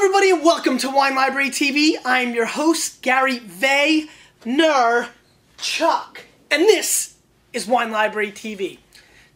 everybody, and welcome to Wine Library TV. I'm your host, Gary Vaynerchuk, and this is Wine Library TV.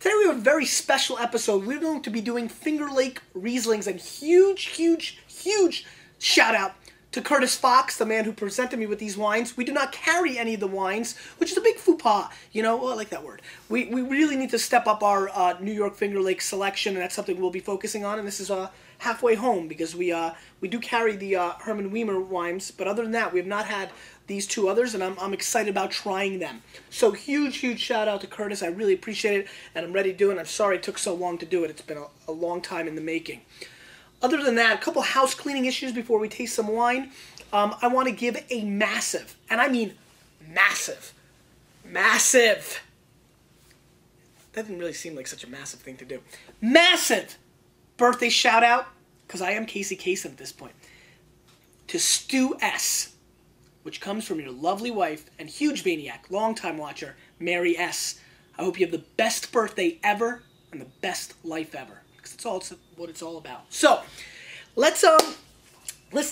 Today we have a very special episode. We're going to be doing Finger Lake Rieslings, and huge shout out to Curtis Fox, the man who presented me with these wines. We do not carry any of the wines, which is a big faux pas. You know, well, I like that word. We really need to step up our New York Finger Lake selection, and that's something we'll be focusing on. And this is halfway home because we do carry the Herman Weiner wines, but other than that, we have not had these two others, and I'm excited about trying them. So huge shout out to Curtis. I really appreciate it, and I'm ready to do it. I'm sorry it took so long to do it. It's been a long time in the making. Other than that, a couple house cleaning issues before we taste some wine. I want to give a massive, and I mean massive. That didn't really seem like such a massive thing to do. Massive birthday shout out, because I am Casey Kasem at this point, to Stu S., which comes from your lovely wife and huge Vaynerchuk, longtime watcher, Mary S. I hope you have the best birthday ever and the best life ever, because it's what it's all about. So, let's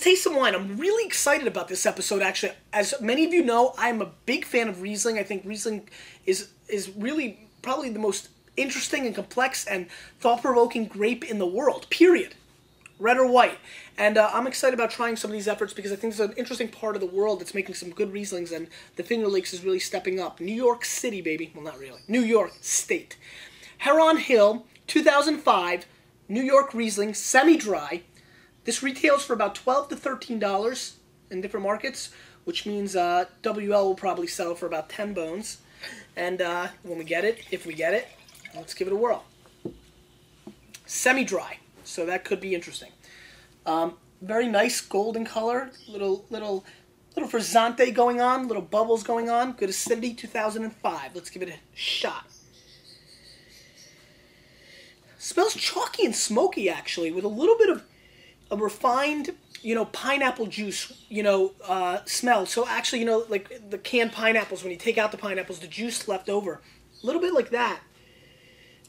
taste some wine. I'm really excited about this episode, actually. As many of you know, I'm a big fan of Riesling. I think Riesling is really probably the most interesting and complex and thought-provoking grape in the world, period. Red or white. And I'm excited about trying some of these efforts because I think there's an interesting part of the world that's making some good Rieslings, and the Finger Lakes is really stepping up. New York City, baby. Well, not really. New York State. Heron Hill, 2005, New York Riesling, semi-dry. This retails for about $12 to $13 in different markets, which means WL will probably sell for about 10 bones. And when we get it, if we get it, let's give it a whirl. Semi-dry, so that could be interesting. Very nice golden color, little frizzante going on, little bubbles going on. Good acidity, 2005. Let's give it a shot. Smells chalky and smoky, actually, with a little bit of a refined, pineapple juice, smell. So actually, like the canned pineapples, when you take out the pineapples, the juice left over. A little bit like that.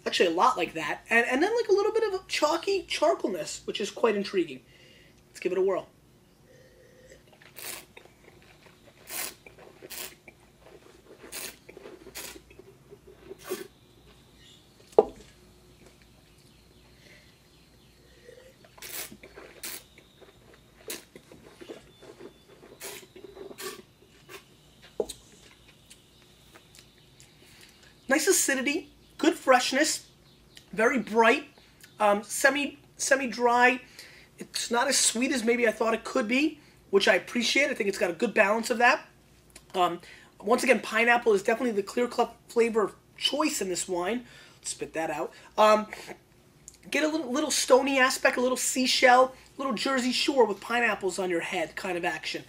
Actually, a lot like that. And then like a little bit of a chalky charcoalness, which is quite intriguing. Let's give it a whirl. Nice acidity, good freshness, very bright, semi-dry. It's not as sweet as maybe I thought it could be, which I appreciate. I think it's got a good balance of that. Once again, pineapple is definitely the clear-cut flavor of choice in this wine. Let's spit that out. Get a little stony aspect, a little seashell, a little Jersey Shore with pineapples on your head kind of action.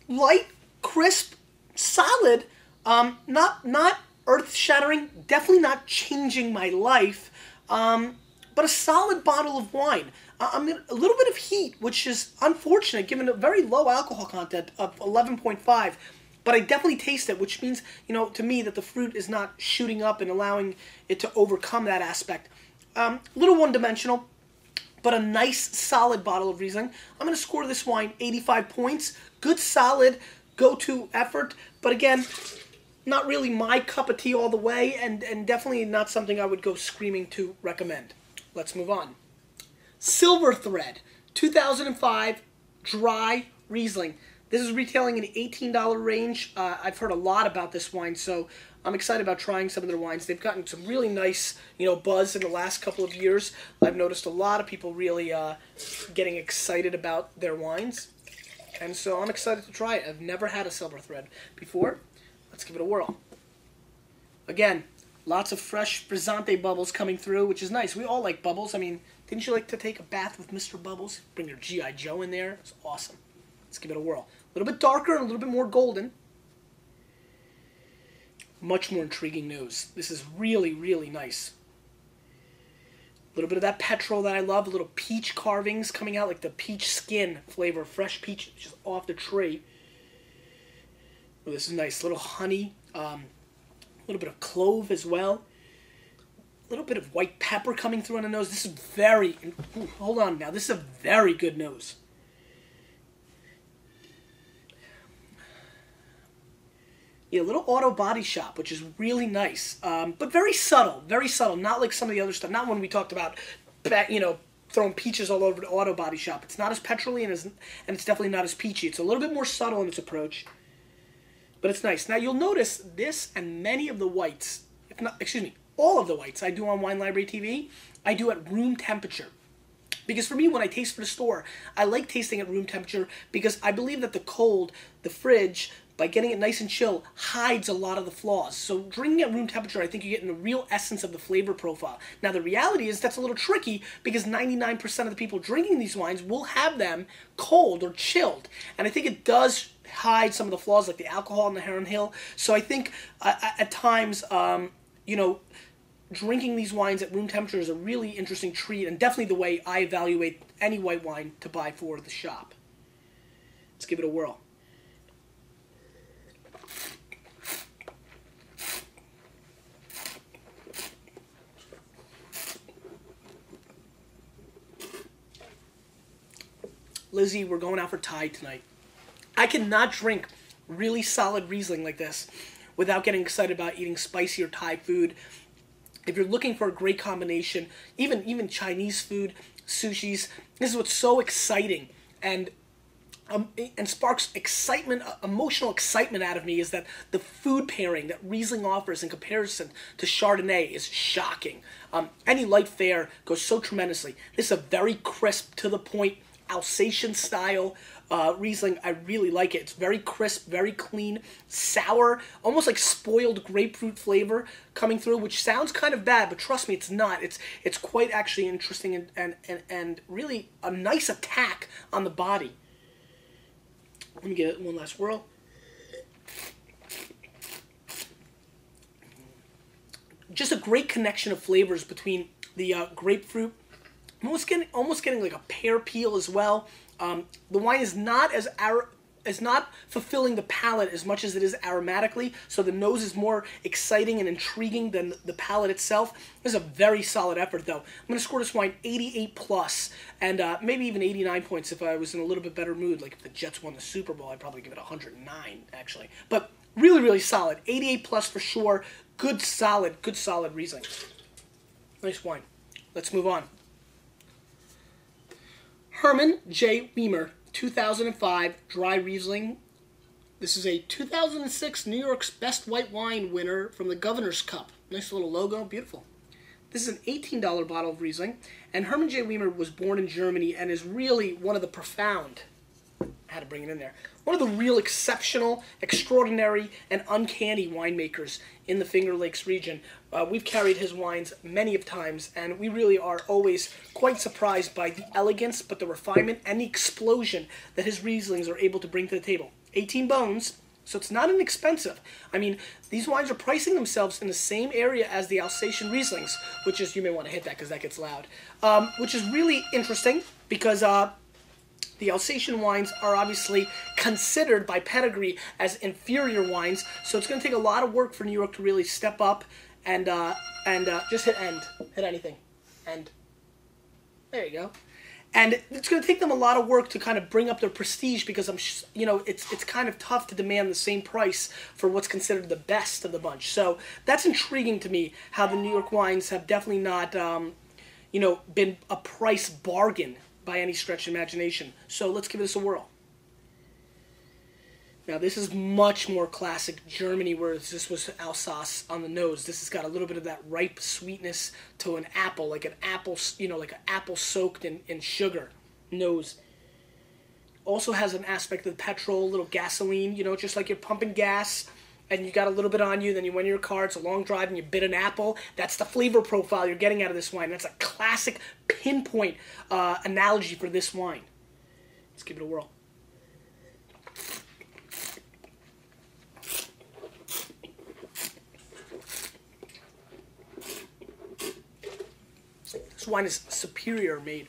Light, crisp, solid, not earth-shattering, definitely not changing my life, but a solid bottle of wine. A little bit of heat, which is unfortunate given a very low alcohol content of 11.5, but I definitely taste it, which means, to me, that the fruit is not shooting up and allowing it to overcome that aspect. A little one-dimensional, but a nice, solid bottle of Riesling. I'm going to score this wine 85 points. Good, solid, go-to effort, but again, not really my cup of tea all the way, and definitely not something I would go screaming to recommend. Let's move on. Silver Thread, 2005, dry Riesling. This is retailing in the $18 range. I've heard a lot about this wine, so I'm excited about trying some of their wines. They've gotten some really nice, buzz in the last couple of years. I've noticed a lot of people really getting excited about their wines, and so I'm excited to try it. I've never had a Silver Thread before. Let's give it a whirl. Again, lots of fresh frizzante bubbles coming through, which is nice. We all like bubbles. I mean, didn't you like to take a bath with Mr. Bubbles? Bring your G.I. Joe in there. It's awesome. Let's give it a whirl. A little bit darker and a little bit more golden. Much more intriguing nose. This is really nice. A little bit of that petrol that I love. A little peach carvings coming out, like the peach skin flavor. Fresh peach just off the tree. Oh, this is nice. A little honey, a little bit of clove as well. little bit of white pepper coming through on the nose. This is very, ooh, hold on now, this is a very good nose. Yeah, a little auto body shop, which is really nice, but very subtle, not like some of the other stuff, not when we talked about, you know, throwing peaches all over the auto body shop. It's not as petrol-y and it's definitely not as peachy. It's a little bit more subtle in its approach, but it's nice. Now you'll notice this and many of the whites, if not, excuse me, all of the whites I do on Wine Library TV, I do at room temperature. Because for me, when I taste for the store, I like tasting at room temperature because I believe that the cold, the fridge, by getting it nice and chill, hides a lot of the flaws. So drinking at room temperature, I think you're getting the real essence of the flavor profile. Now the reality is that's a little tricky because 99% of the people drinking these wines will have them cold or chilled. And I think it does hide some of the flaws like the alcohol in the Heron Hill. So I think at times, you know, drinking these wines at room temperature is a really interesting treat and definitely the way I evaluate any white wine to buy for the shop. Let's give it a whirl. Lizzie, we're going out for Thai tonight. I cannot drink really solid Riesling like this without getting excited about eating spicier Thai food. If you're looking for a great combination, even Chinese food, sushis, this is what's so exciting and sparks excitement, emotional excitement out of me is that the food pairing that Riesling offers in comparison to Chardonnay is shocking. Any light fare goes so tremendously. This is a very crisp, to the point, Alsatian style Riesling. I really like it. It's very crisp, very clean, sour, almost like spoiled grapefruit flavor coming through, which sounds kind of bad, but trust me, it's not. It's quite actually interesting and really a nice attack on the body. Let me get one last whirl. Just a great connection of flavors between the grapefruit. Almost getting like a pear peel as well. The wine is not not fulfilling the palate as much as it is aromatically, so the nose is more exciting and intriguing than the palate itself. This is a very solid effort, though. I'm going to score this wine 88 plus, and maybe even 89 points if I was in a little bit better mood. Like if the Jets won the Super Bowl, I'd probably give it 109, actually. But really, really solid. 88 plus for sure. Good solid Riesling. Nice wine. Let's move on. Herman J Weiner, 2005 Dry Riesling. This is a 2006 New York's Best White Wine winner from the Governor's Cup. Nice little logo, beautiful. This is an $18 bottle of Riesling, and Herman J Weiner was born in Germany and is really one of the profound, I had to bring it in there, one of the real exceptional, extraordinary, and uncanny winemakers in the Finger Lakes region. We've carried his wines many of times, and we really are always quite surprised by the elegance, but the refinement and the explosion that his Rieslings are able to bring to the table. 18 bones, so it's not inexpensive. I mean, these wines are pricing themselves in the same area as the Alsatian Rieslings, which is, you may want to hit that because that gets loud, which is really interesting because the Alsatian wines are obviously considered by pedigree as inferior wines, so it's going to take a lot of work for New York to really step up and just hit end. Hit anything. End. There you go. And it's going to take them a lot of work to kind of bring up their prestige because it's kind of tough to demand the same price for what's considered the best of the bunch. So that's intriguing to me how the New York wines have definitely not, been a price bargain by any stretch of imagination. So let's give this a whirl. Now this is much more classic Germany, whereas this was Alsace on the nose. This has got a little bit of that ripe sweetness to an apple, like an apple soaked in sugar nose. Also has an aspect of the petrol, a little gasoline, just like you're pumping gas and you got a little bit on you, then you went in your car, it's a long drive, and you bit an apple. That's the flavor profile you're getting out of this wine. That's a classic pinpoint analogy for this wine. Let's give it a whirl. This wine is superior made.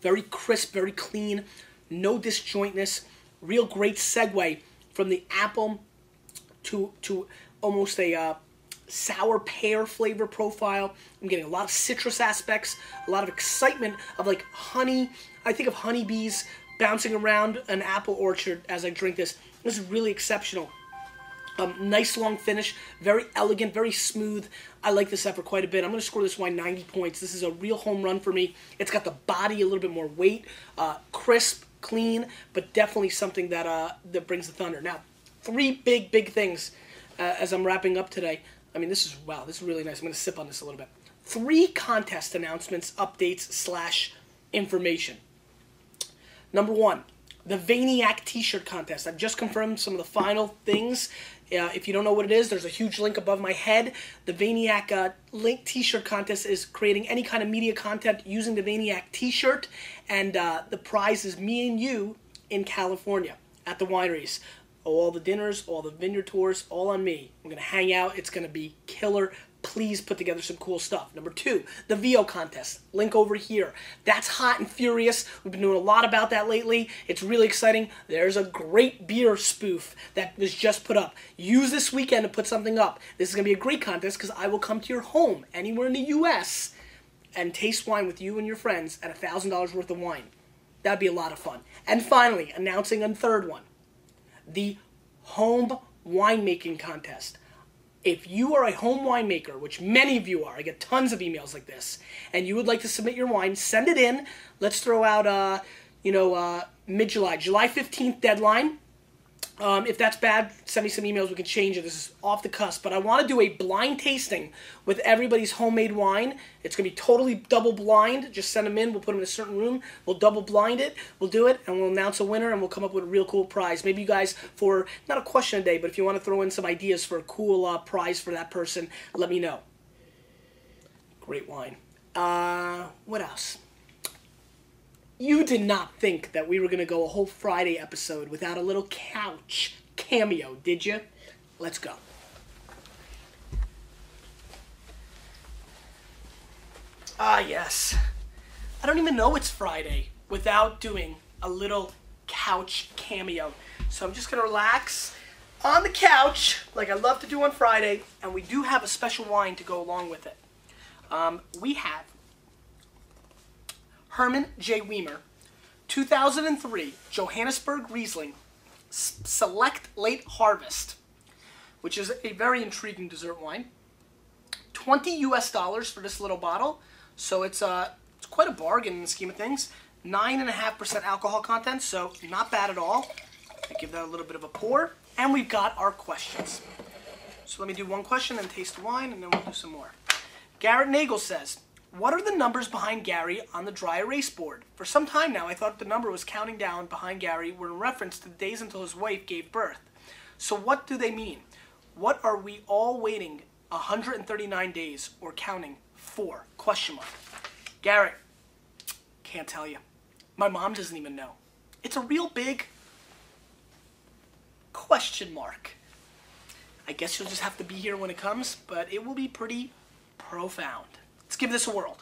Very crisp, very clean, no disjointness, real great segue from the apple to almost a sour pear flavor profile. I'm getting a lot of citrus aspects, a lot of excitement of like honey. I think of honeybees bouncing around an apple orchard as I drink this. This is really exceptional. Nice long finish, very elegant, very smooth. I like this effort quite a bit. I'm going to score this wine 90 points. This is a real home run for me. It's got the body, a little bit more weight, crisp, clean, but definitely something that that brings the thunder. Now, three big things as I'm wrapping up today. I mean, this is really nice. I'm going to sip on this a little bit. 3 contest announcements, updates / information. Number 1, the Vaynerchuk t-shirt contest. I've just confirmed some of the final things. If you don't know what it is, there's a huge link above my head. The Vaynerchuk link t-shirt contest is creating any kind of media content using the Vaynerchuk t-shirt, and the prize is me and you in California at the wineries. All the dinners, all the vineyard tours, all on me. We're going to hang out. It's going to be killer. Please put together some cool stuff. Number 2, the VO contest. Link over here. That's hot and furious. We've been doing a lot about that lately. It's really exciting. There's a great beer spoof that was just put up. Use this weekend to put something up. This is going to be a great contest because I will come to your home anywhere in the U.S. and taste wine with you and your friends at $1,000 worth of wine. That'd be a lot of fun. And finally, announcing a third one, the home winemaking contest. If you are a home winemaker, which many of you are, I get tons of emails like this, and you would like to submit your wine, send it in. Let's throw out, mid-July, July 15th deadline. If that's bad, send me some emails. We can change it. This is off the cusp. But I want to do a blind tasting with everybody's homemade wine. It's going to be totally double blind. Just send them in. We'll put them in a certain room. We'll double blind it. We'll do it, and we'll announce a winner, and we'll come up with a real cool prize. Maybe you guys, for not a question a day, but if you want to throw in some ideas for a cool prize for that person, let me know. Great wine. What else? You did not think that we were going to go a whole Friday episode without a little couch cameo, did you? Let's go. Ah, yes. I don't even know it's Friday without doing a little couch cameo. So I'm just going to relax on the couch like I love to do on Friday, and we do have a special wine to go along with it. We have Herman J Weiner, 2003 Johannesburg Riesling Select Late Harvest, which is a very intriguing dessert wine. $20 US for this little bottle, so it's quite a bargain in the scheme of things. 9.5% alcohol content, so not bad at all. I give that a little bit of a pour, and we've got our questions. So let me do one question and taste the wine, and then we'll do some more. Garrett Nagel says, what are the numbers behind Gary on the dry erase board? For some time now, I thought the number was counting down behind Gary were in reference to the days until his wife gave birth. So what do they mean? What are we all waiting 139 days or counting for? Question mark. Garrett, can't tell you. My mom doesn't even know. It's a real big question mark. I guess you'll just have to be here when it comes, but it will be pretty profound. Let's give this a whirl.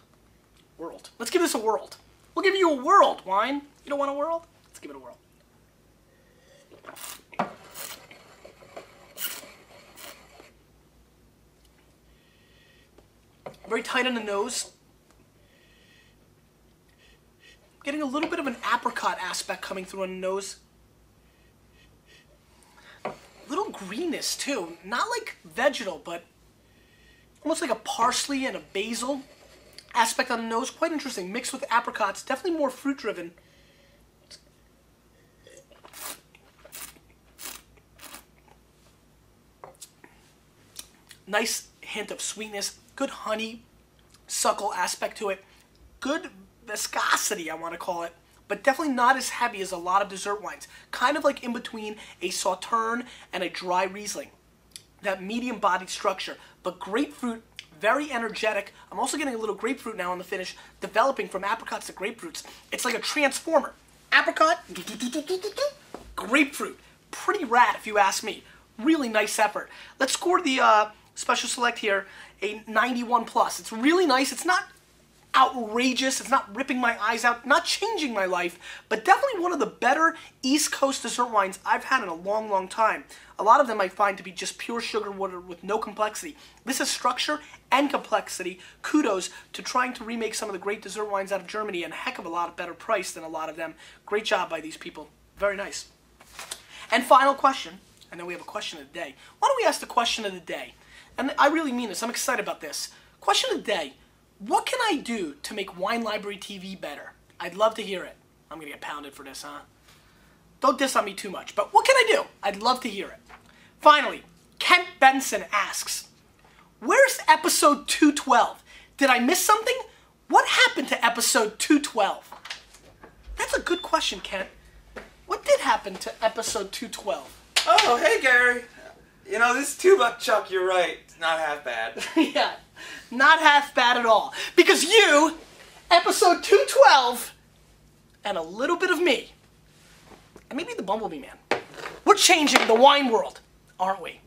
Let's give this a whirl. We'll give you a whirl, wine. You don't want a whirl? Let's give it a whirl. Very tight on the nose. Getting a little bit of an apricot aspect coming through on the nose. Little greenness too. Not like vegetal, but almost like a parsley and a basil aspect on the nose. Quite interesting. Mixed with apricots. Definitely more fruit driven. Nice hint of sweetness. Good honey suckle aspect to it. Good viscosity, I want to call it. But definitely not as heavy as a lot of dessert wines. Kind of like in between a Sauterne and a dry Riesling. That medium-bodied structure. But grapefruit, very energetic. I'm also getting a little grapefruit now on the finish, developing from apricots to grapefruits. It's like a transformer. Apricot, grapefruit. Pretty rad, if you ask me. Really nice effort. Let's score the special select here, a 91 plus. It's really nice. It's not outrageous. It's not ripping my eyes out, not changing my life, but definitely one of the better East Coast dessert wines I've had in a long, long time. A lot of them I find to be just pure sugar water with no complexity. This is structure and complexity. Kudos to trying to remake some of the great dessert wines out of Germany, and a heck of a lot better price than a lot of them. Great job by these people. Very nice. And final question, and then we have a question of the day. Why don't we ask the question of the day? And I really mean this. I'm excited about this. Question of the day. What can I do to make Wine Library TV better? I'd love to hear it. I'm going to get pounded for this, huh? Don't diss on me too much, but what can I do? I'd love to hear it. Finally, Kent Benson asks, where's episode 212? Did I miss something? What happened to episode 212? That's a good question, Kent. What did happen to episode 212? Oh, hey, Gary. You know, this $2 chuck, you're right. It's not half bad. Yeah, not half bad at all. Because you, episode 212, and a little bit of me, and maybe the Bumblebee Man, we're changing the wine world, aren't we?